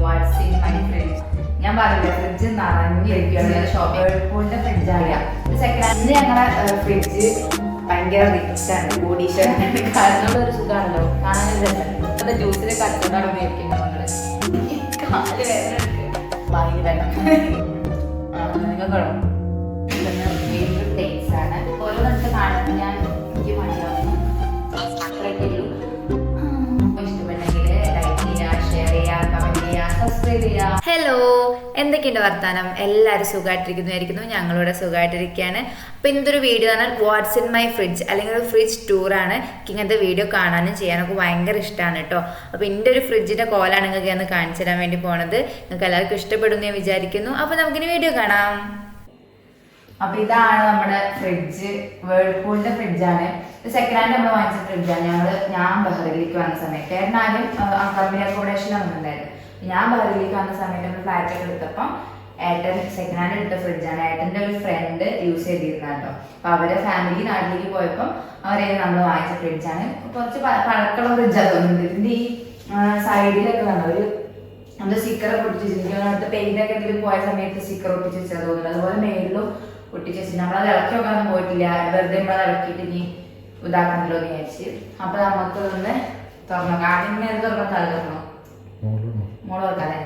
What's in my fridge. ഞാൻ പറഞ്ഞില്ല fridge നിറഞ്ഞിരിക്കുകയാണ്. ഷോപ്പിന്റെ ഫ്രിഡ്ജാണ്. സെക്കൻഡ് ഹാൻഡ് ഞങ്ങളുടെ ഫ്രിഡ്ജ് ഭയങ്കര റിച്ചാണ്, കോടീശ്വരനാണ്. കാരണം ഒരു സുഖമാണല്ലോ, കാണാനൊരു രസമാണ്. ജ്യൂസിലെ കച്ചവടമാണ് ഉപയോഗിക്കുന്നത്. കാല് വേദന വാങ്ങി വേണം നിങ്ങൾക്കോ ടേസ്റ്റ് ആണ്. ഓരോ സ്ഥലത്ത് കാണുമ്പോൾ ഞാൻ എനിക്ക് മണിയാവുന്നു. അത്രയൊക്കെ ഉള്ളൂ. ഇഷ്ടപ്പെട്ടെങ്കിൽ ലൈക്ക് ചെയ്യുക, ഷെയർ ചെയ്യുക, കമന്റ് ചെയ്യുക, സബ്സ്ക്രൈബ് ചെയ്യുക. ഹലോ, എന്തൊക്കെയുണ്ട് വർത്താനം? എല്ലാവരും സുഖമായിട്ടിരിക്കുന്നതായിരിക്കുന്നു. ഞങ്ങളിവിടെ സുഖമായിട്ടിരിക്കുകയാണ്. അപ്പോൾ ഇന്നത്തെ ഒരു വീഡിയോ പറഞ്ഞാൽ വാട്ട്സ് ഇൻ മൈ ഫ്രിഡ്ജ് അല്ലെങ്കിൽ ഒരു ഫ്രിഡ്ജ് ടൂറാണ്. ഇങ്ങനത്തെ വീഡിയോ കാണാനും ചെയ്യാനൊക്കെ ഭയങ്കര ഇഷ്ടമാണ് കേട്ടോ. അപ്പോൾ എൻ്റെ ഒരു ഫ്രിഡ്ജിൻ്റെ കോലാണ് നിങ്ങൾക്ക് ഒന്ന് കാണിച്ചു തരാൻ വേണ്ടി പോണത്. നിങ്ങൾക്ക് എല്ലാവർക്കും ഇഷ്ടപ്പെടുമെന്ന് ഞാൻ വിചാരിക്കുന്നു. അപ്പോൾ നമുക്കിനി വീഡിയോ കാണാം. അപ്പോൾ ഇതാണ് നമ്മുടെ ഫ്രിഡ്ജ്, വേൾപൂളിൻ്റെ ഫ്രിഡ്ജാണ്. ഇത് സെക്കൻഡ് ഹാൻഡ് നമ്മൾ വാങ്ങിച്ച ഫ്രിഡ്ജാണ്. ഞാൻ ബഹ്റൈനിലേക്ക് വന്ന സമയത്ത് ഏട്ടനാദ്യം കമ്പനി അക്കോമഡേഷനിൽ വന്നിട്ടുണ്ടായിരുന്നു. ഞാൻ ബഹ്റൈനിലേക്ക് വന്ന സമയത്ത് നമ്മൾ ഫ്ലാറ്റൊക്കെ എടുത്തപ്പം ഏട്ടൻ സെക്കൻഡ് ഹാൻഡ് എടുത്ത ഫ്രിഡ്ജാണ്. ഏട്ടൻ്റെ ഒരു ഫ്രണ്ട് യൂസ് ചെയ്തിരുന്നോ. അപ്പൊ അവരെ ഫാമിലി നാട്ടിലേക്ക് പോയപ്പോൾ അവരെ നമ്മൾ വാങ്ങിച്ച ഫ്രിഡ്ജാണ്. കുറച്ച് പഴക്കമുള്ള ഫ്രിഡ്ജാണ് തോന്നുന്നത്. ഇതിന്റെ ഈ സൈഡിലൊക്കെ വന്ന ഒരു നമ്മൾ സ്റ്റിക്കറൊക്കെ ഒട്ടിച്ച് വെച്ചിരിക്കും. പെയിന്റൊക്കെ എന്തെങ്കിലും പോയ സമയത്ത് സ്റ്റിക്കർ ഒട്ടിച്ച് വെച്ചാൽ തോന്നുന്നത്. അതുപോലെ മേളിലും ഒട്ടിച്ച് വെച്ചിട്ട് നമ്മളത് ഇളക്കി നോക്കാനൊന്നും പോയിട്ടില്ല. വെറുതെ നമ്മളത് ഇളക്കിയിട്ട് ഇനി ഇതാക്കണല്ലോ എന്ന് വിചാരിച്ച്. അപ്പൊ നമുക്ക് ഒന്ന് തുറന്നു ആദ്യം തുറന്ന തല തുറന്നു മോള് തുറക്കാല്ലേ.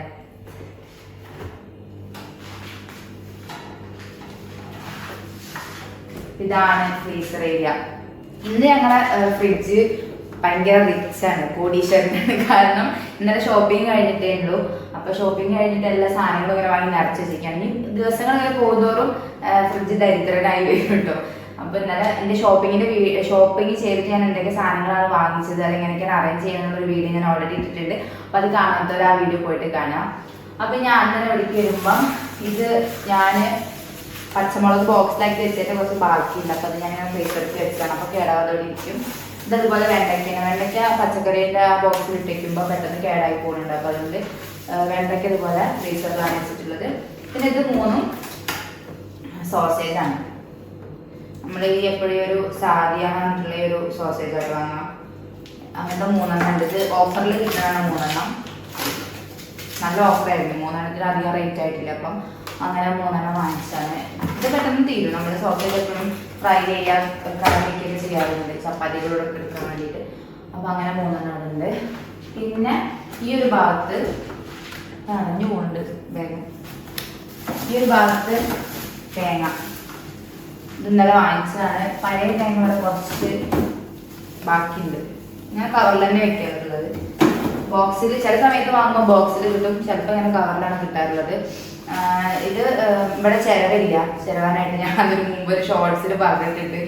ഇതാണ് ഫ്രീസർ ഏരിയ. ഇന്ന് ഞങ്ങളെ ഫ്രിഡ്ജ് ഭയങ്കര റിച്ചാണ്, കോടീശ്വരനാണ്. കാരണം ഇന്നലെ ഷോപ്പിംഗ് കഴിഞ്ഞിട്ടേ ഉള്ളൂ. അപ്പൊ ഷോപ്പിംഗ് കഴിഞ്ഞിട്ട് എല്ലാ സാധനങ്ങളും ഇങ്ങനെ വാങ്ങി നിറച്ച് വെച്ചിരിക്കുകയാണ്. ഇനി ദിവസങ്ങൾ ഇങ്ങനെ പോകുന്തോറും ഫ്രിഡ്ജ് ദരിദ്രനായി വരും കേട്ടോ. അപ്പൊ ഇന്നലെ എന്റെ ഷോപ്പിംഗ് ചെയ്തിട്ട് ഞാൻ എന്തൊക്കെ സാധനങ്ങളാണ് വാങ്ങിച്ചത്, അല്ലെങ്കിൽ എനിക്കാണ് അറേഞ്ച് ചെയ്യാനുള്ള വീഡിയോ ഞാൻ ഓൾറെഡി ഇട്ടിട്ടുണ്ട്. അപ്പൊ അത് കാണാത്തവർ ആ വീഡിയോ പോയിട്ട് കാണാം. അപ്പൊ ഞാൻ അന്നേരം ഇവിടേക്ക് വരുമ്പം ഇത് ഞാൻ പച്ചമുളക് ബോക്സിലാക്കി വെച്ചിട്ട് കുറച്ച് ബാക്കിയുണ്ട്. അപ്പൊ അത് ഞാൻ ഫ്രീസറിൽ വെച്ചാണ്. അപ്പൊ കേടാവാതോടെ ഇരിക്കും. ഇതതുപോലെ വെണ്ടയ്ക്ക പച്ചക്കറിയുടെ ആ ബോക്സിൽ ഇട്ടേക്കുമ്പോൾ പെട്ടെന്ന് കേടായി പോകുന്നുണ്ട്. അപ്പൊ അതുകൊണ്ട് വെണ്ടയ്ക്ക ഇതുപോലെ ഫ്രീസറിലാണ് വെച്ചിട്ടുള്ളത്. പിന്നെ ഇത് മൂന്നും സോസേജാണ്. നമ്മൾ ഈ എപ്പോഴും ഒരു സാധ്യമായിട്ടുള്ള ഒരു സോസേജ് ആയിട്ട് വാങ്ങാം. അങ്ങനത്തെ 3 ഉണ്ട്. ഇത് ഓഫറിൽ കിട്ടുന്നതാണ് 3. നല്ല ഓഫറായിരുന്നു. 3 അധികം റേറ്റ് ആയിട്ടില്ല. അപ്പം അങ്ങനെ 3 വാങ്ങിച്ചാണ്. ഇത് പെട്ടെന്ന് തീരും. നമ്മൾ സോസേജ് എപ്പോഴും ഫ്രൈ ചെയ്യാൻ കറിയൊക്കെ ചെയ്യാറുണ്ട്, ചപ്പാത്തികളോടൊക്കെ എടുക്കാൻ വേണ്ടിയിട്ട്. അപ്പം അങ്ങനെ 3 ഉണ്ട്. പിന്നെ ഈ ഒരു ഭാഗത്ത് നനഞ്ഞു പോകുന്നുണ്ട് വേഗം. ഈ ഒരു ഭാഗത്ത് തേങ്ങ ഇത് ഇന്നലെ വാങ്ങിച്ചതാണ്. പഴയ തേങ്ങ ഇവിടെ കുറച്ച് ബാക്കിയുണ്ട്. ഞാൻ കവറിൽ തന്നെ വെക്കാറുള്ളത്. ബോക്സിൽ ചില സമയത്ത് വാങ്ങുമ്പോൾ ബോക്സിൽ കിട്ടും, ചിലപ്പോൾ ഇങ്ങനെ കവറിലാണ് കിട്ടാറുള്ളത്. ഇത് ഇവിടെ ചിരവില്ല. ചിരവാനായിട്ട് ഞാൻ അതിന് മുമ്പ് ഒരു ഷോർട്സിൽ പറഞ്ഞിട്ടുണ്ട്.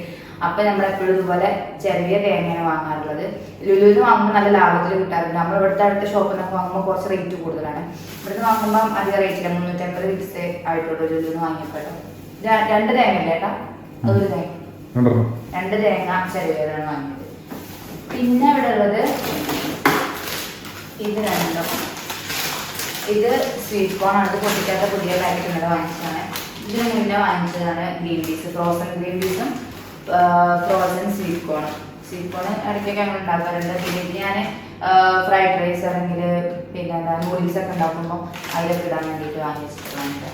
അപ്പൊ നമ്മളെപ്പോഴും ഇതുപോലെ ചെറിയ തേങ്ങയാണ് വാങ്ങാറുള്ളത്. ലുലുവിന് വാങ്ങുമ്പോൾ നല്ല ലാഭത്തിൽ കിട്ടാറുണ്ട്. നമ്മൾ ഇവിടുത്തെ അടുത്ത ഷോപ്പിൽ നിന്നൊക്കെ വാങ്ങുമ്പോൾ കുറച്ച് റേറ്റ് കൂടുതലാണ്. ഇവിടുന്ന് വാങ്ങുമ്പോൾ അധികം റേറ്റില്ല. 350 ഫിക്സ് ആയിട്ടുള്ളൂ ലുലുവിന് വാങ്ങിയപ്പോഴും. 2 തേങ്ങ ഇല്ല ഏട്ടാ, അതൊരു തേങ്ങ, 2 തേങ്ങ ചെറിയതാണ് വാങ്ങിയത്. പിന്നെ ഇവിടെ ഉള്ളത് ഇത് 2. ഇത് സ്വീറ്റ് കോൺ ആണ്. പൊട്ടിക്കാത്ത പുതിയ പാക്കറ്റ് ഇന്നലെ വാങ്ങിച്ചതാണ്. ഇതിന് മുന്നേ വാങ്ങിച്ചതാണ് ഗ്രീൻ പീസ്, ഫ്രോസൺ ഗ്രീൻ പീസും ഫ്രോസൺ സ്വീറ്റ് കോണും. സ്വീറ്റ് കോൺ ഇടയ്ക്കൊക്കെ ഞങ്ങൾ ഉണ്ടാക്കാറുണ്ട്. പിന്നെ ഞാൻ ഫ്രൈഡ് റൈസ് അല്ലെങ്കിൽ പിന്നെ എന്താ നൂഡിൽസ് ഒക്കെ ഉണ്ടാക്കുമ്പോൾ അതിലൊക്കെ ഇടാൻ വേണ്ടിയിട്ട് വാങ്ങി വെച്ചിട്ടുള്ളതാണ്.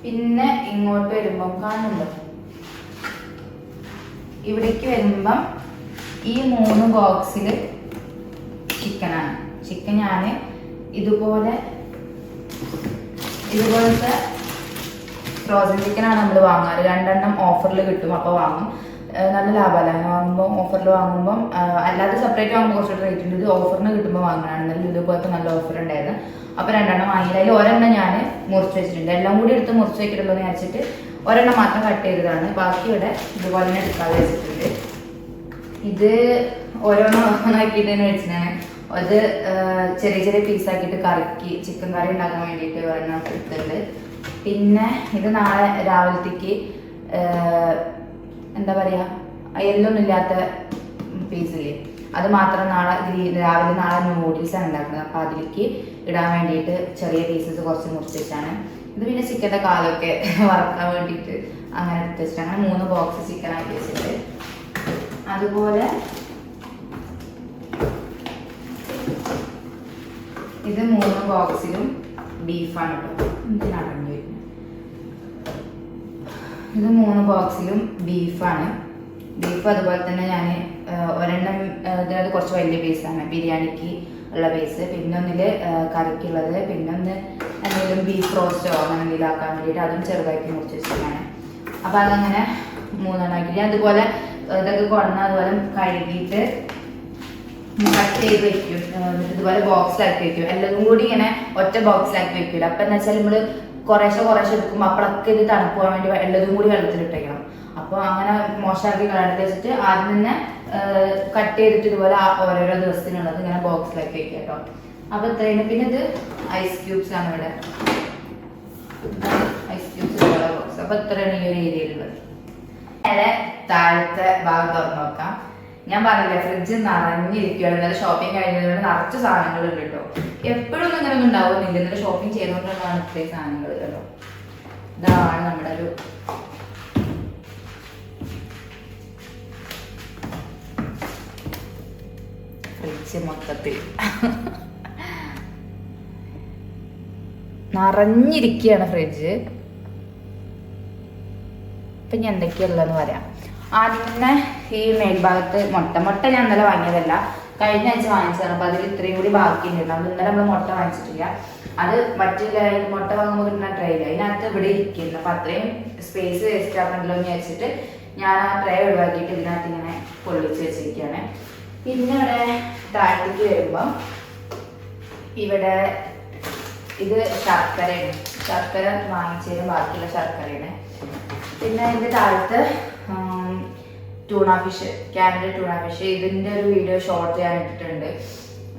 പിന്നെ ഇങ്ങോട്ട് വരുമ്പം കാണുന്നുണ്ടോ, ഇവിടേക്ക് വരുമ്പം ഈ 3 ബോക്സിൽ ചിക്കനാണ്. ചിക്കൻ ഞാൻ ഇതുപോലത്തെ ഫ്രോസൺ ചിക്കനാണ് നമ്മൾ വാങ്ങാറ്. 2 ഓഫറിൽ കിട്ടും. അപ്പോൾ വാങ്ങും. നല്ല ലാഭമല്ല അങ്ങനെ വാങ്ങുമ്പോൾ. ഓഫറിൽ വാങ്ങുമ്പം അല്ലാതെ സെപ്പറേറ്റ് വാങ്ങുമ്പോൾ കുറച്ചുകൂടെ റേറ്റ് ഉണ്ട്. ഇത് ഓഫറിന് കിട്ടുമ്പോൾ വാങ്ങാനാണ്. എന്നാലും ഇതുപോലത്തെ നല്ല ഓഫർ ഉണ്ടായിരുന്നു. അപ്പോൾ 2 വാങ്ങിയത്. അതിൽ 1 ഞാൻ മുറിച്ച് വെച്ചിട്ടുണ്ട്. എല്ലാം കൂടി എടുത്ത് മുറിച്ച് വെക്കിട്ടുള്ളൂ എന്ന് വെച്ചിട്ട് 1 മാത്രം കട്ട് ചെയ്തതാണ്. ബാക്കി ഇവിടെ ഇതുപോലെ തന്നെ എടുക്കാതെ വെച്ചിട്ടുണ്ട്. ഇത് ഓരോന്നാക്കിയിട്ട് തന്നെ വെച്ചിട്ടാണ്. അത് ചെറിയ ചെറിയ പീസാക്കിയിട്ട് കറിക്ക് ചിക്കൻ കറി ഉണ്ടാക്കാൻ വേണ്ടിയിട്ട് 1 എടുത്തിട്ടുണ്ട്. പിന്നെ ഇത് നാളെ രാവിലത്തേക്ക് എന്താ പറയുക, എല്ലൊന്നും ഇല്ലാത്ത പീസില്ലേ, അത് മാത്രം രാവിലെ നാളെ നൂഡിൽസാണ് ഉണ്ടാക്കുന്നത്. അപ്പോൾ അതിലേക്ക് ഇടാൻ വേണ്ടിയിട്ട് ചെറിയ പീസസ് കുറച്ച് മുറിച്ച് വെച്ചാണ്. ഇത് പിന്നെ ചിക്കൻ്റെ കാലൊക്കെ വറക്കാൻ വേണ്ടിയിട്ട് അങ്ങനെ എടുത്ത് വെച്ചിട്ട് അങ്ങനെ 3 ബോക്സ് ചിക്കൻ ആക്കി വെച്ചിട്ട്. അതുപോലെ ഇത് 3 ബോക്സിലും ബീഫാണ് കേട്ടോ. എന്തിനടങ്ങി വരുന്നത്? ഇത് 3 ബോക്സിലും ബീഫാണ്. ബീഫ് അതുപോലെ തന്നെ ഞാൻ ഒരെണ്ണം ഇതിനകത്ത് കുറച്ച് വലിയ പീസാണ്, ബിരിയാണിക്ക് ഉള്ള പീസ്. പിന്നെ ഒന്നിൽ കറിക്കുള്ളത്, പിന്നെ ഒന്ന് എന്തെങ്കിലും ബീഫ് റോസ്റ്റോ അങ്ങനെ എന്തെങ്കിലും ആക്കാൻ വേണ്ടിയിട്ട് അതും ചെറുതാക്കി മുറിച്ച് വെച്ചിട്ടാണ്. അപ്പോൾ അതങ്ങനെ 3 ആക്കി ഞാൻ അതുപോലെ ഇതൊക്കെ കൊണ്ടുവന്ന് അതുപോലെ കഴുകിയിട്ട് കട്ട് ചെയ്ത് വെക്കും. ഇതുപോലെ ബോക്സിലാക്കി വെക്കും. എല്ലാതും കൂടി ഇങ്ങനെ ഒറ്റ ബോക്സിലാക്കി വെക്കില്ല. അപ്പം എന്താ വെച്ചാൽ നമ്മൾ കുറേശ്ശെ എടുക്കുമ്പോൾ അപ്പോഴൊക്കെ ഇത് തണുപ്പ് പോകാൻ വേണ്ടി എല്ലാതും കൂടി വെള്ളത്തിലിട്ടേക്കണം. അപ്പോൾ അങ്ങനെ മോശമാക്കി കളയാണ്ട് വെച്ചിട്ട് ആദ്യം തന്നെ കട്ട് ചെയ്തിട്ട് ഇതുപോലെ ഓരോരോ ദിവസത്തിനുള്ളത് ഇങ്ങനെ ബോക്സിലാക്കി വെക്കുക കേട്ടോ. അപ്പോൾ ഇത്രയാണ്. പിന്നെ ഇത് ഐസ് ക്യൂബ്സ് ആണ് ഇവിടെ, ഐസ് ക്യൂബ്സ് ബോക്സ്. അപ്പോൾ ഇത്രയാണ് ഈ ഒരു ഏരിയയിലുള്ളത്. നേരെ താഴത്തെ ഭാഗം തുറന്നു നോക്കാം. ഞാൻ പറഞ്ഞില്ല, ഫ്രിഡ്ജ് നിറഞ്ഞിരിക്കുകയാണ്. ഇന്നലെ ഷോപ്പിംഗ് കഴിഞ്ഞതുകൊണ്ട് നിറച്ച് സാധനങ്ങളുണ്ട് കേട്ടോ. എപ്പോഴും ഒന്നും ഇങ്ങനെ ഒന്നും ഉണ്ടാവുന്നില്ല. ഇന്നലെ ഷോപ്പിംഗ് ചെയ്തുകൊണ്ടാണ് ഇത്രയും സാധനങ്ങൾ കേട്ടോ. ഇതാണ് നമ്മുടെ ഒരു ഫ്രിഡ്ജ്. മൊത്തത്തിൽ നിറഞ്ഞിരിക്കുകയാണ് ഫ്രിഡ്ജ്. ഇപ്പം ഞാൻ എന്തൊക്കെയുള്ളതെന്ന് പറയാം. ആദ്യം തന്നെ ഈ മേൽഭാഗത്ത് മുട്ട ഞാൻ ഇന്നലെ വാങ്ങിയതല്ല, കഴിഞ്ഞ ആഴ്ച വാങ്ങിച്ചതാണ്. അപ്പോൾ അതിൽ ഇത്രയും കൂടി ബാക്കിയുണ്ട്. അത് ഇന്നലെ നമ്മൾ മുട്ട വാങ്ങിച്ചിട്ടില്ല. അത് മറ്റില്ല, മുട്ട വാങ്ങുമ്പോൾ കിട്ടുന്ന ട്രേയില്ല, അതിനകത്ത് ഇവിടെ ഇരിക്കുന്നു. അപ്പം അത്രയും സ്പേസ് വേസ്റ്റ് ആക്കണ്ടല്ലോ എന്ന് വെച്ചിട്ട് ഞാൻ ആ ട്രേ ഒഴിവാക്കിയിട്ട് ഇതിനകത്ത് ഇങ്ങനെ പൊള്ളിച്ച് വെച്ചിരിക്കുകയാണ്. പിന്നെ ഇവിടെ താഴത്തേക്ക് വരുമ്പം ഇവിടെ ഇത് ശർക്കരയാണ്. ശർക്കര വാങ്ങിച്ചതിന് ബാക്കിയുള്ള ശർക്കരയാണ്. പിന്നെ ഇതിൻ്റെ താഴത്ത് tuna fish, Canada tuna fish. ഇതിൻ്റെ ഒരു വീഡിയോ ഷോർട്ട് ചെയ്യാൻ ഇട്ടിട്ടുണ്ട്.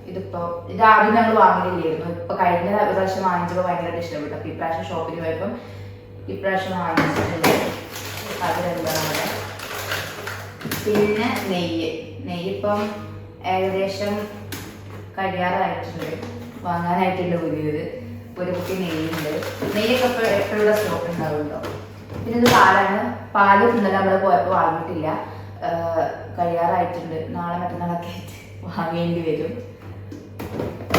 ഇത് ആദ്യം ഞങ്ങൾ വാങ്ങിയില്ലായിരുന്നു. ഇപ്പോൾ കഴിഞ്ഞ പ്രാവശ്യം വാങ്ങിച്ചപ്പോൾ ഭയങ്കരമായിട്ട് ഇഷ്ടപ്പെട്ടു. അപ്പോൾ ഇപ്രാവശ്യം ഷോപ്പിൽ പോയപ്പം ഇപ്രാവശ്യം വാങ്ങിച്ചിട്ടുണ്ട്. അതിലെന്താണ് അവിടെ. പിന്നെ നെയ്യ് ഇപ്പം ഏകദേശം കഴിയാറായിട്ടുണ്ട്, വാങ്ങാനായിട്ടുണ്ട് പുതിയത്. ഒരു കുട്ടി നെയ്യുണ്ട്. നെയ്യൊക്കെ എപ്പോഴും സ്റ്റോക്ക് ഉണ്ടാവുമല്ലോ. പിന്നെ ഇത് പാലാണ്. പാല് ഇന്നലെ നമ്മൾ പോയപ്പോൾ വാങ്ങിയിട്ടില്ല, കഴിയാറായിട്ടുണ്ട്. നാളെ മറ്റന്നാളൊക്കെ ആയിട്ട് വാങ്ങേണ്ടി വരും.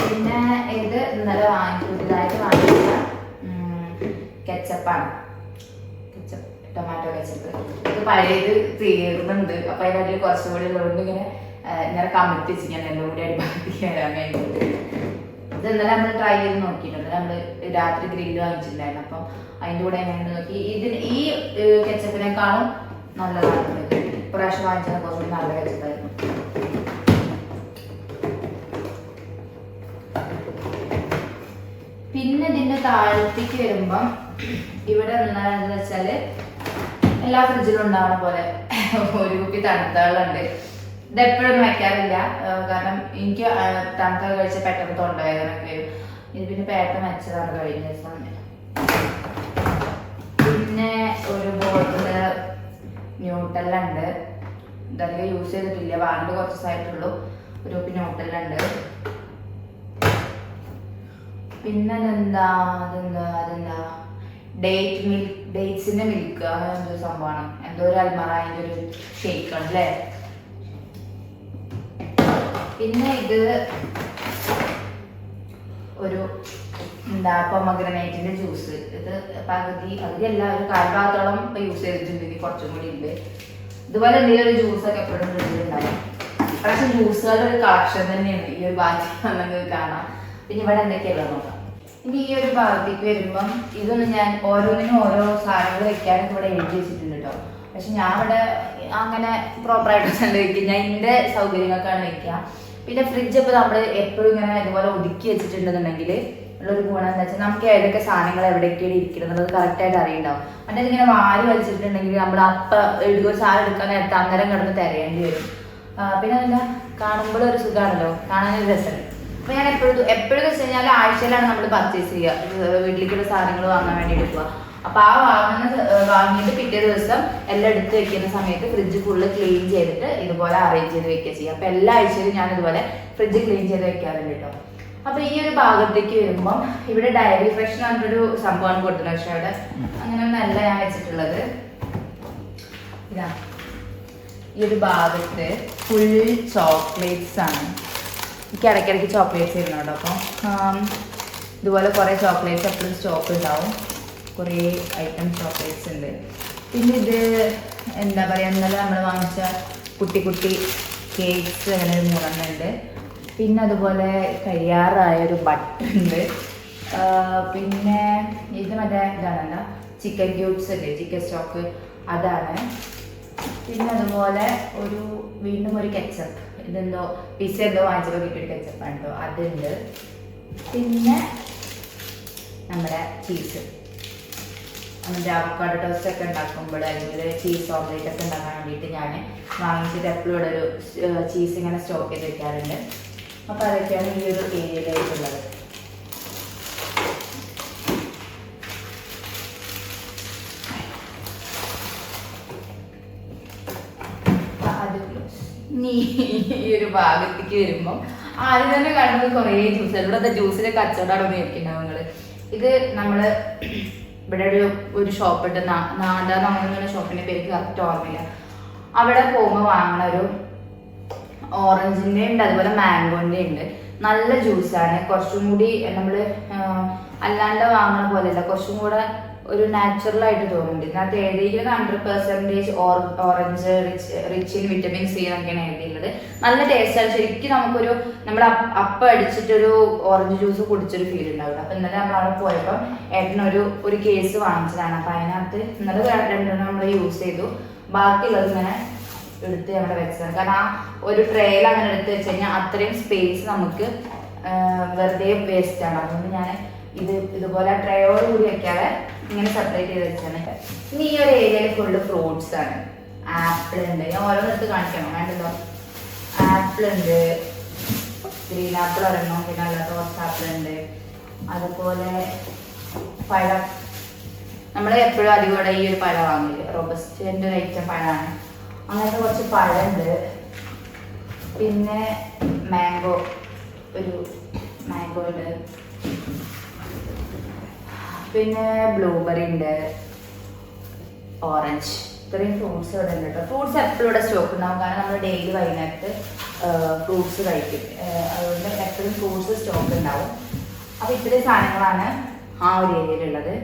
പിന്നെ ഇത് ഇന്നലെ പുതിയതായിട്ട് വാങ്ങിച്ച കെച്ചപ്പാണ്, ടൊമാറ്റോ കെച്ചപ്പ്. ഇത് പഴയത് തീർന്നുണ്ട്. അപ്പോൾ അതിനകത്ത് കുറച്ചുകൂടി ഉള്ളതുകൊണ്ട് ഇങ്ങനെ കമത്തി വെച്ച് ഞാൻ എല്ലാം കൂടി അടിപ്പാക്കി തരാൻ വേണ്ടിയിട്ട്. ഇത് ഇന്നലെ നമ്മൾ ട്രൈ ചെയ്ത് നോക്കിയിട്ടുണ്ട്. നമ്മൾ രാത്രി ഗ്രില്ല് വാങ്ങിച്ചിട്ടുണ്ടായിരുന്നു. അപ്പം അതിൻ്റെ കൂടെ എങ്ങനെയാണ് നോക്കി. ഈ കെച്ചപ്പിനേക്കാളും നല്ലതാണ് ഇപ്രാവശ്യം വാങ്ങിച്ചാൽ കുറച്ചുകൂടി നല്ല കെച്ചപ്പായിരുന്നു. പിന്നെ ഇതിൻ്റെ താഴത്തേക്ക് വരുമ്പം ഇവിടെ എന്താണെന്ന് വെച്ചാൽ എല്ലാ ഫ്രിഡ്ജിലും ഉണ്ടാവുന്ന പോലെ ഒരു കുപ്പി തണുത്ത വെള്ളമുണ്ട്. ഇതെപ്പോഴൊന്നും വയ്ക്കാറില്ല, കാരണം എനിക്ക് തണുത്ത കഴിച്ച പെട്ടെന്ന് തൊണ്ടവേദനയൊക്കെ വരും. ഇത് പിന്നെ പേട്ട വെച്ചതാണ് കഴിഞ്ഞ ദിവസം. പിന്നെ ഒരു ബോട്ടില് ന്യൂട്ടെല്ല ഉണ്ട്. ഇതധികം യൂസ് ചെയ്തിട്ടില്ല, വാങ്ങിയിട്ട് കുറച്ച് ദിവസമായിട്ടുള്ളൂ. ഒരു കുപ്പി ന്യൂട്ടെല്ല ഉണ്ട്. പിന്നെ അതെന്താ ഡേറ്റ്സിന്റെ മിൽക്ക്, അങ്ങനെ എന്തോ സംഭവമാണ്. എന്തോ ഒരു അൽമറായിന്റെ ഒരു ഷേക്കാണ് അല്ലേ. പിന്നെ ഇത് ഒരു പൊമഗ്രനേറ്റിന്റെ ജ്യൂസ്. ഇത് പകുതി അല്ല, ഒരു കാൽഭാഗത്തോളം ഇപ്പൊ യൂസ് ചെയ്തിട്ടുണ്ട്. ഇനി കുറച്ചും കൂടി ഉണ്ട്. ഇതുപോലെ എന്തെങ്കിലും ഒരു ജ്യൂസൊക്കെ എപ്പോഴും ഉണ്ടാവും. പക്ഷെ ജ്യൂസുകളുടെ ഒരു കളക്ഷൻ തന്നെയാണ് ഈ ഒരു ഭാഗത്ത് നമുക്ക് കാണാം. പിന്നെ ഇവിടെ എന്തൊക്കെയുള്ള നോക്കാം. ഇനി ഈ ഒരു ഭാഗത്തേക്ക് വരുമ്പം ഇതൊന്നും ഞാൻ ഓരോന്നിനും ഓരോ സാധനങ്ങൾ വെക്കാനൊക്കെ ഇവിടെ എഴുതി വെച്ചിട്ടുണ്ട് കേട്ടോ. പക്ഷെ ഞാൻ ഇവിടെ അങ്ങനെ പ്രോപ്പറായിട്ട് വെക്കും. ഞാൻ എൻ്റെ സൗകര്യങ്ങൾക്കാണ് വെക്കുക. പിന്നെ ഫ്രിഡ്ജ് ഇപ്പോൾ നമ്മൾ എപ്പോഴും ഇങ്ങനെ ഇതുപോലെ ഒതുക്കി വെച്ചിട്ടുണ്ടെന്നുണ്ടെങ്കിൽ ഉള്ളൊരു ഗുണം എന്താ വെച്ചാൽ നമുക്ക് ഏതൊക്കെ സാധനങ്ങൾ എവിടെയൊക്കെയാണ് ഇരിക്കുന്നത് അത് കറക്റ്റായിട്ട് അറിയുണ്ടാവും. മറ്റേത് ഇങ്ങനെ വാരി വലിച്ചിട്ടുണ്ടെങ്കിൽ നമ്മൾ ഒരു സാധനം എടുക്കാൻ നേരത്തെ അന്നേരം കിടന്ന് തിരയേണ്ടി വരും. പിന്നെ അതെന്താ കാണുമ്പോൾ ഒരു സുഖമാണല്ലോ, കാണാനൊരു രസമല്ലേ. അപ്പോൾ ഞാൻ എപ്പോഴും വെച്ച് കഴിഞ്ഞാൽ ആഴ്ചയിലാണ് നമ്മൾ പർച്ചേസ് ചെയ്യുക, വീട്ടിലേക്കുള്ള സാധനങ്ങൾ വാങ്ങാൻ വേണ്ടി എടുക്കുക. അപ്പോൾ വാങ്ങിയിട്ട് പിറ്റേ ദിവസം എല്ലാം എടുത്ത് വെക്കുന്ന സമയത്ത് ഫ്രിഡ്ജ് ഫുള്ള് ക്ലീൻ ചെയ്തിട്ട് ഇതുപോലെ അറേഞ്ച് ചെയ്ത് വെക്കുക ചെയ്യുക. അപ്പോൾ എല്ലാ ആഴ്ചയിലും ഞാൻ ഇതുപോലെ ഫ്രിഡ്ജ് ക്ലീൻ ചെയ്ത് വെക്കാറുണ്ട് കേട്ടോ. അപ്പോൾ ഈ ഒരു ഭാഗത്തേക്ക് വരുമ്പം ഇവിടെ ഡയറി ഫ്രഷ് എന്ന് പറഞ്ഞൊരു സംഭവമാണ് കൊടുക്കുന്നത്. പക്ഷെ അവിടെ അങ്ങനെയൊന്നല്ല ഞാൻ വെച്ചിട്ടുള്ളത്. ഇതാ ഈ ഒരു ഭാഗത്ത് ഫുൾ ചോക്ലേറ്റ്സ് ആണ്. എനിക്ക് ഇടയ്ക്കിടയ്ക്ക് ചോക്ലേറ്റ്സ് ഇരുന്നുണ്ട്. അപ്പം ഇതുപോലെ കുറേ ചോക്ലേറ്റ്സ് എപ്പോഴും സ്റ്റോക്ക് ഉണ്ടാവും. കുറേ ഐറ്റം ചോക്ലേറ്റ്സ് ഉണ്ട്. പിന്നെ ഇത് എന്താ പറയുക, ഇന്നലെ നമ്മൾ വാങ്ങിച്ച കുട്ടി കുട്ടി കേക്ക്സ് അങ്ങനെ ഒരു 3 ഉണ്ട്. പിന്നെ അതുപോലെ കഴിയാറായൊരു ബട്ടുണ്ട്. പിന്നെ ഇത് മറ്റേ ഇതാണല്ല ചിക്കൻ ക്യൂബ്സ് ഉണ്ട്, ചിക്കൻ സ്റ്റോക്ക് അതാണ്. പിന്നെ അതുപോലെ വീണ്ടും ഒരു കെച്ചപ്പ്, ഇതെന്തോ പിസ്സ എന്തോ വാങ്ങിച്ചപ്പോൾ കിട്ടിയൊരു കെച്ചപ്പാണ് കേട്ടോ, അതുണ്ട്. പിന്നെ നമ്മുടെ ചീസ്, നമ്മുടെ അവക്കാഡോ ടോസ്റ്റ് ഒക്കെ ഉണ്ടാക്കുമ്പോൾ അല്ലെങ്കിൽ ചീസ് ഓംലേറ്റ് ഒക്കെ ഉണ്ടാക്കാൻ വേണ്ടിയിട്ട് ഞാൻ വാങ്ങിച്ചിട്ട് എപ്പോഴും ഇവിടെ ഒരു ചീസ് ഇങ്ങനെ സ്റ്റോക്ക് ചെയ്ത് വെക്കാറുണ്ട്. അപ്പോൾ അതൊക്കെയാണ് ഈ ഒരു ഏരിയയിലായിട്ടുള്ളത്. ഈ ഒരു ഭാഗത്തേക്ക് വരുമ്പോൾ ആദ്യം തന്നെ കാണുന്നത് കുറേ ജ്യൂസ്, ഇവിടെ ജ്യൂസിന്റെ കച്ചവടമാണോ നോക്കിയിട്ടുണ്ടാവും നിങ്ങൾ. ഇത് നമ്മൾ ഇവിടെ ഒരു ഷോപ്പ് ഉണ്ട്, നാടാന്ന് ഷോപ്പിന്റെ പേര് കറക്റ്റ് ഓർമ്മയില്ല. അവിടെ പോകുമ്പോൾ വാങ്ങുന്ന ഒരു ഓറഞ്ചിന്റെ ഉണ്ട്, അതുപോലെ മാംഗോന്റെ ഉണ്ട്. നല്ല ജ്യൂസാണ്. കുറച്ചും കൂടി നമ്മൾ അല്ലാണ്ട് വാങ്ങുന്ന പോലെയല്ല, കുറച്ചും കൂടെ ഒരു നാച്ചുറൽ ആയിട്ട് തോന്നുന്നുണ്ട്. ഇതിനകത്ത് എഴുതിയിരിക്കുന്നത് 100% orange rich in vitamin C എന്നൊക്കെയാണ് എഴുതിയിട്ടുള്ളത്. നല്ല ടേസ്റ്റാണ്. ശരിക്കും നമുക്കൊരു നമ്മൾ അപ്പം അടിച്ചിട്ടൊരു ഓറഞ്ച് ജ്യൂസ് കുടിച്ചൊരു ഫീൽ ഉണ്ടാവില്ല. അപ്പം ഇന്നലെ നമ്മളവിടെ പോയപ്പോൾ ഏട്ടനൊരു കേസ് വാങ്ങിച്ചതാണ്. അപ്പം അതിനകത്ത് ഇന്നലെ 2 നമ്മൾ യൂസ് ചെയ്തു. ബാക്കിയുള്ളത് ഇങ്ങനെ എടുത്ത് അവിടെ വെച്ചതാണ്. കാരണം ആ ഒരു ട്രേയിൽ അങ്ങനെ എടുത്ത് വെച്ച് കഴിഞ്ഞാൽ അത്രയും സ്പേസ് നമുക്ക് വെറുതെ വേസ്റ്റ് ആണ്. അതുകൊണ്ട് ഞാൻ ഇതുപോലെ ട്രേയോട് കൂടി വെക്കാതെ ഇങ്ങനെ സെപ്പറേറ്റ് ചെയ്ത് വെച്ചാണ്. ഇനി ഈ ഒരു ഏരിയയിൽ ഫുള്ള് ഫ്രൂട്ട്സ് ആണ്. ആപ്പിൾ ഉണ്ട്, ഞാൻ ഓരോന്നിടത്ത് കാണിക്കണം വേണ്ടല്ലോ. ആപ്പിൾ ഉണ്ട്, ഗ്രീൻ ആപ്പിൾ ഒരെണ്ണം, പിന്നെ അല്ലാത്ത കുറച്ച് ആപ്പിൾ ഉണ്ട്. അതുപോലെ പഴം, നമ്മൾ എപ്പോഴും അധികം ഇവിടെ ഈ ഒരു പഴം വാങ്ങില്ല, റോബസ്റ്റിന്റെ ഒരു ഐറ്റം പഴമാണ്. അങ്ങനത്തെ കുറച്ച് പഴമുണ്ട്. പിന്നെ മാംഗോ ഉണ്ട്. പിന്നെ ബ്ലൂബെറി ഉണ്ട്, ഓറഞ്ച്. ഇത്രയും ഫ്രൂട്ട്സ് ഇവിടെ ഉണ്ട് കേട്ടോ. ഫ്രൂട്ട്സ് എപ്പോഴും ഇവിടെ സ്റ്റോക്ക് ഉണ്ടാവും, കാരണം നമ്മൾ ഡെയിലി വൈകുന്നേരത്ത് ഫ്രൂട്ട്സ് കഴിക്കും. അതുകൊണ്ട് എപ്പോഴും ഫ്രൂട്ട്സ് സ്റ്റോക്ക് ഉണ്ടാവും. അപ്പോൾ ഇത്രയും സാധനങ്ങളാണ് ആ ഒരു ഏരിയയിലുള്ളത്.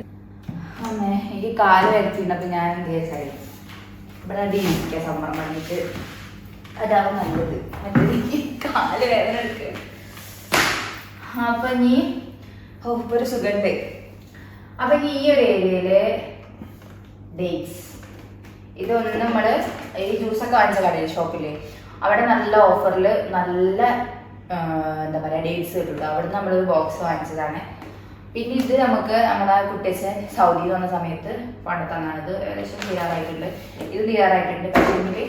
അങ്ങനെ എനിക്ക് കാല് വരച്ചിട്ടുണ്ടപ്പോൾ ഞാൻ എന്ത് ചെയ്താൽ ഇവിടെ അടി ഇരിക്കുക സമ്മർ വന്നിട്ട്, അതാവും നല്ലത്. മറ്റേ എനിക്ക് കാല് വേദന എടുക്കുക. അപ്പം നീ ഒരു സുഗന്ധ. അപ്പൊ ഈ ഒരു ഏരിയയില് ഡേറ്റ്സ്, ഇതൊന്നും നമ്മൾ ഈ ജ്യൂസൊക്കെ വാങ്ങിച്ച കടയിൽ ഷോപ്പില് അവിടെ നല്ല ഓഫറിൽ നല്ല എന്താ പറയുക ഡേറ്റ്സ് കിട്ടും. അവിടെ നിന്ന് നമ്മളൊരു ബോക്സ് വാങ്ങിച്ചതാണ്. പിന്നെ ഇത് നമുക്ക് നമ്മുടെ കുട്ടിയച്ഛൻ സൗദിയിൽ വന്ന സമയത്ത് പണ്ടത്തന്നാണ്. ഇത് ഏകദേശം തീരാറായിട്ടുണ്ട്. ഇത് തീരാറായിട്ടുണ്ട്. പക്ഷേ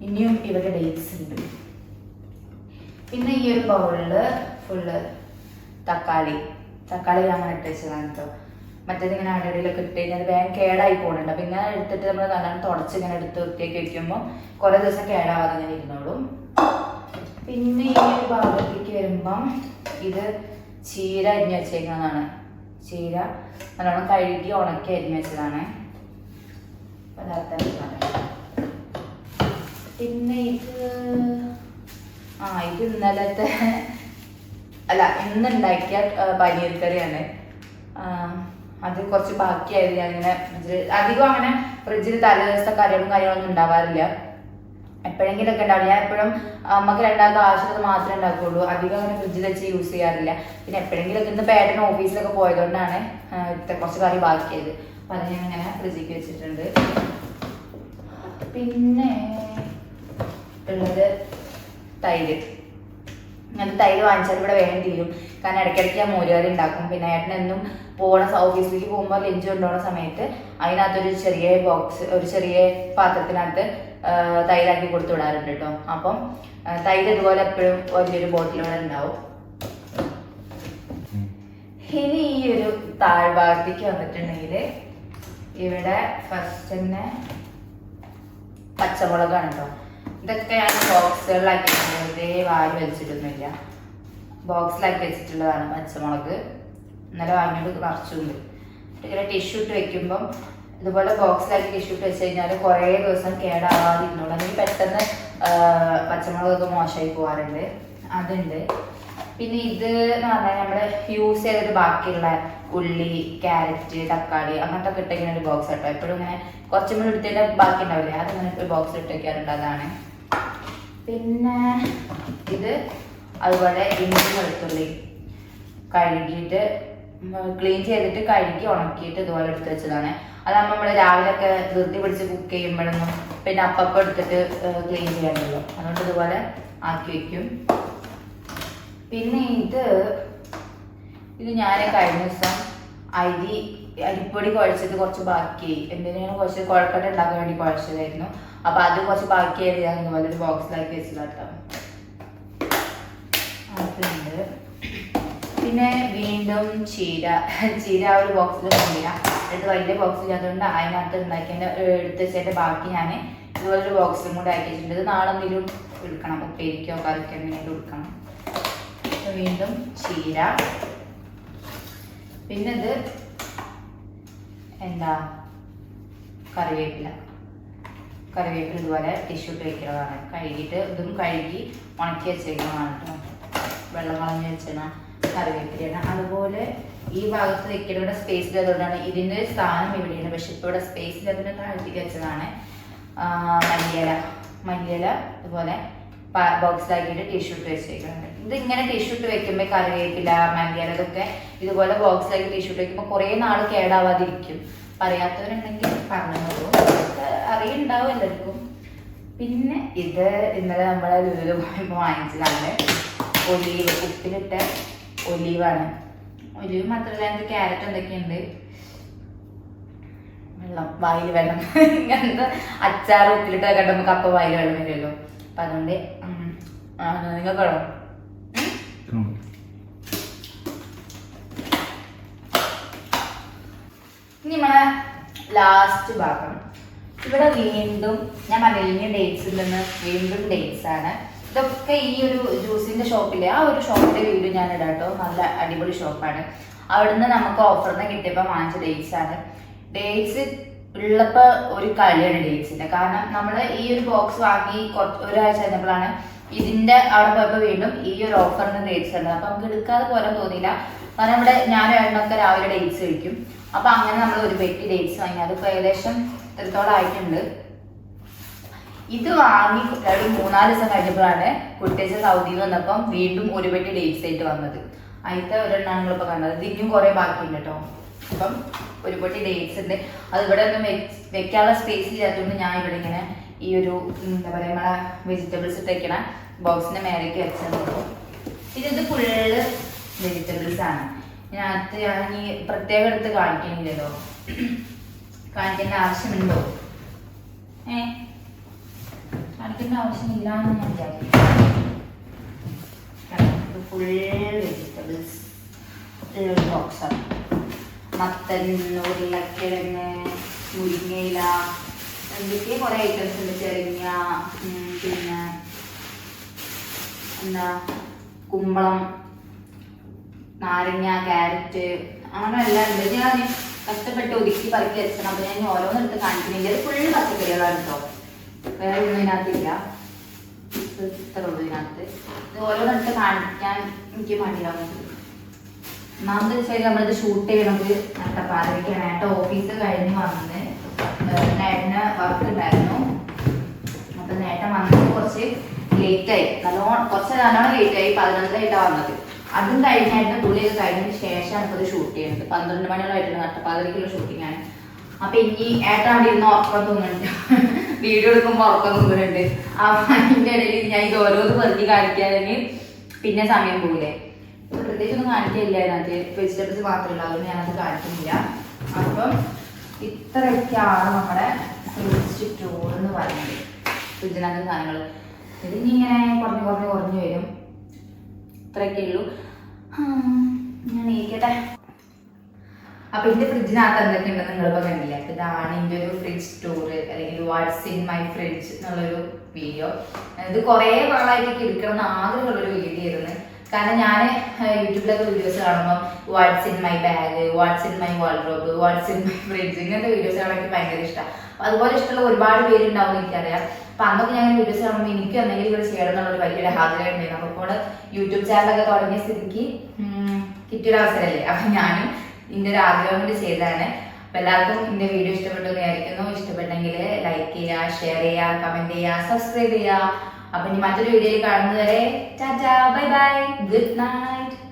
ഇനിയും ഇവരുടെ ഡേറ്റ്സ് ഉണ്ട്. പിന്നെ ഈ ഒരു ബൗളില് ഫുള്ള് തക്കാളി അങ്ങനെ ഇട്ട് വെച്ചതാണ് കേട്ടോ. മറ്റേതിങ്ങനെ അടിയിലൊക്കെ ഇട്ട് കഴിഞ്ഞാൽ വേഗം കേടായി പോകുന്നുണ്ട്. അപ്പം ഇങ്ങനെ എടുത്തിട്ട് നമ്മൾ നല്ലോണം തുടച്ച് ഇങ്ങനെ എടുത്ത് വൃത്തിയാക്കി വെക്കുമ്പോൾ കുറേ ദിവസം കേടാവാതെ ഇങ്ങനെ ഇരുന്നോളും. പിന്നെ ഈ ഒരു ഭാഗത്തേക്ക് വരുമ്പം ഇത് ചീര അരിഞ്ഞ് വെച്ചേക്കുന്നതാണ്. ചീര നല്ലോണം കഴുകി ഉണക്കി അരിഞ്ഞ് വെച്ചതാണ്. പദാർത്ഥമാണ്. പിന്നെ ഇത് ഇന്നലത്തെ ഇന്നുണ്ടാക്കിയ പനീർ കറിയാണ്. അത് കുറച്ച് ബാക്കിയായത് ഞാനിങ്ങനെ അധികം അങ്ങനെ ഫ്രിഡ്ജിൽ തലേദിവസത്തെ കാര്യങ്ങളൊന്നും ഉണ്ടാവാറില്ല. എപ്പോഴെങ്കിലൊക്കെ ഉണ്ടാവില്ല. ഞാൻ എപ്പോഴും നമുക്ക് രണ്ടാമത്തെ ആവശ്യത്തിന് മാത്രമേ ഉണ്ടാക്കുകയുള്ളൂ. അധികം അങ്ങനെ ഫ്രിഡ്ജിൽ വെച്ച് യൂസ് ചെയ്യാറില്ല. പിന്നെ എപ്പോഴെങ്കിലൊക്കെ ഇന്ന് പേട്ടൻ ഓഫീസിലൊക്കെ പോയതുകൊണ്ടാണ് കുറച്ച് കറി ബാക്കിയത്. അപ്പം അത് ഞാൻ ഇങ്ങനെ ഫ്രിഡ്ജിലേക്ക് വെച്ചിട്ടുണ്ട്. പിന്നെ ഉള്ളത് തൈര്. അങ്ങനത്തെ തൈര് വാങ്ങിച്ചാൽ ഇവിടെ വേഗം തീരും. കാരണം ഇടയ്ക്കിടയ്ക്ക് ഞാൻ മോരുകറി ഉണ്ടാക്കും. പിന്നെ ഏട്ടനെന്നും ഓഫീസിലേക്ക് പോകുമ്പോൾ ലഞ്ച് കൊണ്ടുപോകുന്ന സമയത്ത് അതിനകത്തൊരു ചെറിയ പാത്രത്തിനകത്ത് തൈരാക്കി കൊടുത്തു വിടാറുണ്ട് കേട്ടോ. അപ്പം തൈര് ഇതുപോലെ എപ്പോഴും വലിയൊരു ബോട്ടിലൂടെ ഉണ്ടാവും. ഇനി ഈ ഒരു താഴ്ഭാഗത്തേക്ക് വന്നിട്ടുണ്ടെങ്കിൽ ഇവിടെ ഫസ്റ്റ് തന്നെ പച്ചമുളകാണ് കേട്ടോ. ഇതൊക്കെ ഞാൻ ബോക്സുകളിലാക്കി വെറുതെ വാരി വലിച്ചിട്ടൊന്നുമില്ല. ബോക്സിലാക്കി വെച്ചിട്ടുള്ളതാണ് പച്ചമുളക്. ഇന്നലെ വാങ്ങിയിട്ട് നിറച്ചുണ്ട്. ഇങ്ങനെ ടിഷ്യൂ ഇട്ട് വെക്കുമ്പം ഇതുപോലെ ബോക്സിലാക്കി ടിഷ്യൂ ഇട്ട് വെച്ച് കഴിഞ്ഞാൽ കുറേ ദിവസം കേടാവാതിരുന്നുള്ളൂ. അല്ലെങ്കിൽ പെട്ടെന്ന് പച്ചമുളകൊക്കെ മോശമായി പോകാറുണ്ട്. അതുണ്ട്. പിന്നെ ഇത് എന്ന് പറഞ്ഞാൽ നമ്മുടെ യൂസ് ചെയ്തിട്ട് ബാക്കിയുള്ള ഉള്ളി, ക്യാരറ്റ്, തക്കാളി അങ്ങനത്തെ ഒക്കെ ഇട്ടിങ്ങനെ ഒരു ബോക്സ് കേട്ടോ. എപ്പോഴും ഇങ്ങനെ കുറച്ചും കൂടി എടുത്തതിൻ്റെ ബാക്കി ഉണ്ടാവില്ലേ, അതിങ്ങനെ ഒരു ബോക്സ് ഇട്ട് വയ്ക്കാറുണ്ട്. അതാണ്. പിന്നെ ഇത് അതുപോലെ ഇഞ്ചി വെളുത്തുള്ളി കഴുകിയിട്ട് ക്ലീൻ ചെയ്തിട്ട് കഴുകി ഉണക്കിയിട്ട് ഇതുപോലെ എടുത്ത് വെച്ചതാണ്. അതാകുമ്പോൾ നമ്മൾ രാവിലെ ഒക്കെ ധൃതി പിടിച്ച് കുക്ക് ചെയ്യുമ്പോഴൊന്നും പിന്നെ അപ്പം എടുത്തിട്ട് ക്ലീൻ ചെയ്യാനുള്ളൂ. അതുകൊണ്ട് ഇതുപോലെ ആക്കി വെക്കും. പിന്നെ ഇത് ഞാൻ കഴിഞ്ഞ ദിവസം അരിപ്പൊടി കുഴച്ചത് കുറച്ച് ബാക്കിയായി. എന്തിനാണ് കുറച്ച് കുഴക്കട്ട ഉണ്ടാക്കാൻ വേണ്ടി കുഴച്ചതായിരുന്നു. അപ്പം അത് കുറച്ച് ബാക്കിയായത് ഞാൻ ഇതുപോലെ ഒരു ബോക്സിലാക്കി വെച്ചതാട്ടോ. അതുണ്ട്. പിന്നെ വീണ്ടും ചീര ആ ഒരു ബോക്സിൽ കൊണ്ടില്ല, എന്നിട്ട് വലിയ ബോക്സിൽ അതുകൊണ്ട് അതിനകത്ത് ഉണ്ടാക്കിയതിൻ്റെ എടുത്ത് വെച്ചതിൻ്റെ ബാക്കി ഞാൻ ഇതുപോലൊരു ബോക്സിലും കൂടെ ആക്കി വെച്ചിട്ടുണ്ട്. ഇത് നാളെ എന്തെങ്കിലും എടുക്കണം, ഉപ്പേരിക്കോ കറിക്കോ എന്തെങ്കിലും എടുക്കണം. വീണ്ടും ചീര. പിന്നെ ഇത് കറിവേപ്പില ഇതുപോലെ ടിഷ്യൂ ഇട്ട് വയ്ക്കുന്നതാണ്. കഴുകിയിട്ട് ഇതും കഴുകി ഉണക്കി വെച്ചേക്കുന്നതാണ് കേട്ടോ. വെള്ളം കളഞ്ഞ് വെച്ചാൽ കറിവേപ്പിലയാണ്. അതുപോലെ ഈ ഭാഗത്ത് വെക്കുന്ന ഇവിടെ സ്പേസ് ഇല്ലാത്തതുകൊണ്ടാണ് ഇതിൻ്റെ സ്ഥാനം ഇവിടെയാണ്. പക്ഷെ ഇപ്പോൾ ഇവിടെ സ്പേസ് ഇല്ലാത്തതിന് താഴ്ത്തി വെച്ചതാണ്. മല്ലിയില ഇതുപോലെ ബോക്സിലാക്കിയിട്ട് ടിഷ്യൂ ഇട്ട് വെച്ചേക്കുന്നുണ്ട്. ഇതിങ്ങനെ ടിഷ്യൂ ഇട്ട് വെക്കുമ്പോൾ കറിവേപ്പില, മല്ലിയില ഇതൊക്കെ ഇതുപോലെ ബോക്സിലാക്കി ടിഷ്യൂ ഇട്ട് വെക്കുമ്പോൾ കുറേ നാൾ കേടാവാതിരിക്കും. പറയാത്തവരുണ്ടെങ്കിൽ പറഞ്ഞോളൂ, അറിയുണ്ടാവും എല്ലാവർക്കും. പിന്നെ ഇത് ഇന്നലെ നമ്മളെ ലുലു പോയപ്പോൾ വാങ്ങിച്ചതാണ്. ഒലീവ്, ഉപ്പിലിട്ട ഒലീവാണ്. ഒലീവ് മാത്രമല്ല അതിൻ്റെ ക്യാരറ്റ് എന്തൊക്കെയുണ്ട്, വായിൽ വെള്ളം ഇങ്ങനത്തെ അച്ചാർ ഉപ്പിലിട്ട് കണ്ട നമുക്ക് അപ്പം വായിൽ വെള്ളം വരുമല്ലോ. അപ്പം അതുകൊണ്ട് നിങ്ങൾക്കോ ഇനി നമ്മളെ ലാസ്റ്റ് ഭാഗം. ഇവിടെ വീണ്ടും ഞാൻ പറഞ്ഞ ഡേറ്റ്സിൽ നിന്ന് വീണ്ടും ഡേറ്റ്സ് ആണ്. ഇതൊക്കെ ഈ ഒരു ജ്യൂസിന്റെ ഷോപ്പിലെ ആ ഒരു ഷോപ്പിന്റെ വീഡിയോ ഞാൻ ഇടാം കേട്ടോ. നല്ല അടിപൊളി ഷോപ്പാണ്. അവിടുന്ന് നമുക്ക് ഓഫറിന് കിട്ടിയപ്പോൾ വാങ്ങിച്ച ഡേറ്റ്സ് ആണ്. ഡേറ്റ്സ് ഉള്ളപ്പോൾ ഒരു കളിയാണ് ഡേറ്റ്സിന്റെ. കാരണം നമ്മൾ ഈ ഒരു ബോക്സ് വാങ്ങി ഒരാഴ്ച കഴിഞ്ഞപ്പോഴാണ് ഇതിന്റെ അവിടെ പോയപ്പോൾ വീണ്ടും ഈ ഒരു ഓഫറിന് ഡേറ്റ്സ് ഉണ്ട്. അപ്പൊ നമുക്ക് എടുക്കാതെ പോരാൻ തോന്നിയില്ല. കാരണം ഇവിടെ ഞാനും ഏട്ടനൊക്കെ രാവിലെ ഡേറ്റ്സ് കഴിക്കും. അപ്പൊ അങ്ങനെ നമ്മൾ ഒരു പെട്ടി ഡേറ്റ്സ് വാങ്ങി. അതിപ്പോൾ ഏകദേശം ഇത്രത്തോളം ആയിട്ടുണ്ട്. ഇത് വാങ്ങി ഒരു 3-4 ദിവസം കഴിഞ്ഞപ്പോഴാണ് കുട്ടിച്ച് സൗദിയിൽ വന്നപ്പം വീണ്ടും ഒരു പെട്ടി ഡേറ്റ്സ് ആയിട്ട് വന്നത്. അതിലത്തെ ഒരെണ്ണമാണ് നിങ്ങളിപ്പോൾ കണ്ടത്. ഇത് ഇനിയും കുറേ ബാക്കിയുണ്ട് കേട്ടോ. അപ്പം ഒരു പെട്ടി ഡേറ്റ്സ് ഉണ്ട്. അത് ഇവിടെ ഒന്നും വെക്കാനുള്ള സ്പേസ് ഇല്ലാത്തതുകൊണ്ട് ഞാൻ ഇവിടെ ഇങ്ങനെ ഈ ഒരു എന്താ പറയുക നമ്മളെ വെജിറ്റബിൾസ് ഇട്ടേക്കണ ബോക്സിന്റെ മേലേക്ക് വെച്ചതുള്ളൂ. ഇത് ഫുള്ള് വെജിറ്റബിൾസ് ആണ്. ഇതിനകത്ത് ഞാൻ ഈ പ്രത്യേകം എടുത്ത് കാണിക്കണില്ലല്ലോ, കാണിക്കേണ്ട ആവശ്യമുണ്ടോ? കാണിക്കേണ്ട ആവശ്യമില്ല എന്ന് ഞാൻ വിചാരിക്കും. ഫുൾ വെജിറ്റബിൾസ് ബോക്സാണ്. മത്തൻ, ഉരുളക്കിഴങ്ങ്, മുരിങ്ങയില, എന്തൊക്കെ കുറെ ഐറ്റംസ് ഉണ്ട്. ചെറിയ പിന്നെ കുമ്പളം, നാരങ്ങ, ക്യാരറ്റ്, അങ്ങനെ എല്ലാം ഉണ്ട്. ഞാൻ കഷ്ടപ്പെട്ട് ഒതുക്കി പറക്കി വെച്ചണം. അപ്പൊ ഞാൻ ഓരോന്നെടുത്ത് കാണിക്കുന്നില്ല. ഇത് ഫുള്ള് പച്ചക്കറികളാണ് കേട്ടോ, വേറെ ഒന്നും ഇതിനകത്തില്ല. ഇത്ര ഉള്ളൂ ഇതിനകത്ത്. ഇത് ഓരോന്നെടുത്ത് കാണിക്കാൻ എനിക്ക് മടിയാവുന്നത്. ഒന്നാമത്തെ വെച്ചാൽ നമ്മളിത് ഷൂട്ട് ചെയ്യണത് നട്ടപ്പാതിരിക്കാണ്. ഏട്ടൻ ഓഫീസ് കഴിഞ്ഞ് വന്ന് ഏട്ടന് വർക്ക് ഉണ്ടായിരുന്നു. അപ്പൊ ഏട്ടൻ വന്നത് കുറച്ച് ലേറ്റായി, കുറച്ച് നല്ലോണം ലേറ്റായി. 11:00 വന്നത്. അതും കഴിഞ്ഞായിട്ട് പുള്ളിയൊക്കെ കഴിഞ്ഞതിന് ശേഷമാണ് ഇപ്പോൾ ഇത് ഷൂട്ട് ചെയ്യുന്നത്. 12 മണിയോളമായിട്ടുണ്ട്. നട്ടപ്പാതിരിക്കുള്ള ഷൂട്ടിംഗ് ആണ്. അപ്പൊ ഇനി ഏട്ടൻ അവിടെ ഇരുന്ന് ഉറക്കം തോന്നുന്നുണ്ട്, വീഡിയോ എടുക്കുമ്പോൾ ഉറക്കം തോന്നുന്നുണ്ട്. അതിൻ്റെ ഇടയിൽ ഞാൻ ഇത് ഓരോന്ന് വെറുതെ കാണിക്കാനെങ്കിൽ പിന്നെ സമയം പോകില്ലേ. പ്രത്യേകിച്ച് ഒന്നും കാണിക്കില്ല. അതിനകത്ത് വെജിറ്റബിൾസ് മാത്രമല്ല, അതുകൊണ്ട് ഞാനത് കാണിക്കുന്നില്ല. അപ്പം ഇത്രയൊക്കെയാണ് നമ്മുടെ ഫ്രിഡ്ജ് എന്ന് പറയുന്നത്. ഫ്രിഡ്ജിനകത്ത് സാധനങ്ങൾ ഇതിങ്ങനെ കുറഞ്ഞു വരും. ഇത്രയൊക്കെ ഉള്ളൂ. ഞാൻ നീക്കട്ടെ. അപ്പൊ ഇതിന്റെ ഫ്രിഡ്ജിനകത്ത് എന്തൊക്കെ ഉണ്ടെന്ന് നിങ്ങളിപ്പോ കണ്ടില്ല. ഇതാണ് ഇതിന്റെ ഒരു ഫ്രിഡ്ജ് ടൂർ അല്ലെങ്കിൽ വാട്ട്സ് ഇൻ മൈ ഫ്രിഡ്ജ് എന്നുള്ളൊരു വീഡിയോ. ഇത് കുറെ നാളായിട്ട് എടുക്കണം എന്ന് ആഗ്രഹമുള്ളൊരു വീഡിയോ ആയിരുന്നു. കാരണം ഞാൻ യൂട്യൂബിലൊക്കെ വീഡിയോസ് കാണുമ്പോൾ what's in my bag, what's in my wardrobe, what's in my fridge ഇങ്ങനത്തെ വീഡിയോസ് കാണാൻ എനിക്ക് ഭയങ്കര ഇഷ്ടമാണ്. അതുപോലെ ഇഷ്ടമുള്ള ഒരുപാട് പേരുണ്ടാവും എനിക്കറിയാം. അപ്പൊ അന്നൊക്കെ ഞാൻ വീഡിയോസ് കാണുമ്പോൾ എനിക്കും എന്തെങ്കിലും ഇവിടെ ചെയ്യണം എന്നുള്ളൊരു വലിയൊരു ആഗ്രഹം ഉണ്ടായിരുന്നു. അപ്പൊ ഇപ്പോൾ യൂട്യൂബ് ചാനലൊക്കെ തുടങ്ങിയ സ്ഥിതിക്ക് കിട്ടിയൊരു അവസരമല്ലേ, അപ്പൊ ഞാനും ഇതിന്റെ ഒരു ആഗ്രഹം കൊണ്ട് ചെയ്തതാണ്. അപ്പൊ എല്ലാവർക്കും എന്റെ വീഡിയോ ഇഷ്ടപ്പെട്ടു എന്ന് വിചാരിക്കുന്നു. ഇഷ്ടപ്പെട്ടെങ്കിൽ ലൈക്ക് ചെയ്യുക, ഷെയർ ചെയ്യുക, കമന്റ് ചെയ്യുക, സബ്സ്ക്രൈബ് ചെയ്യുക. അപ്പൊ ഇനി മറ്റൊരു വീഡിയോയിൽ കാണുന്നതുവരെ tata, bye bye, good night.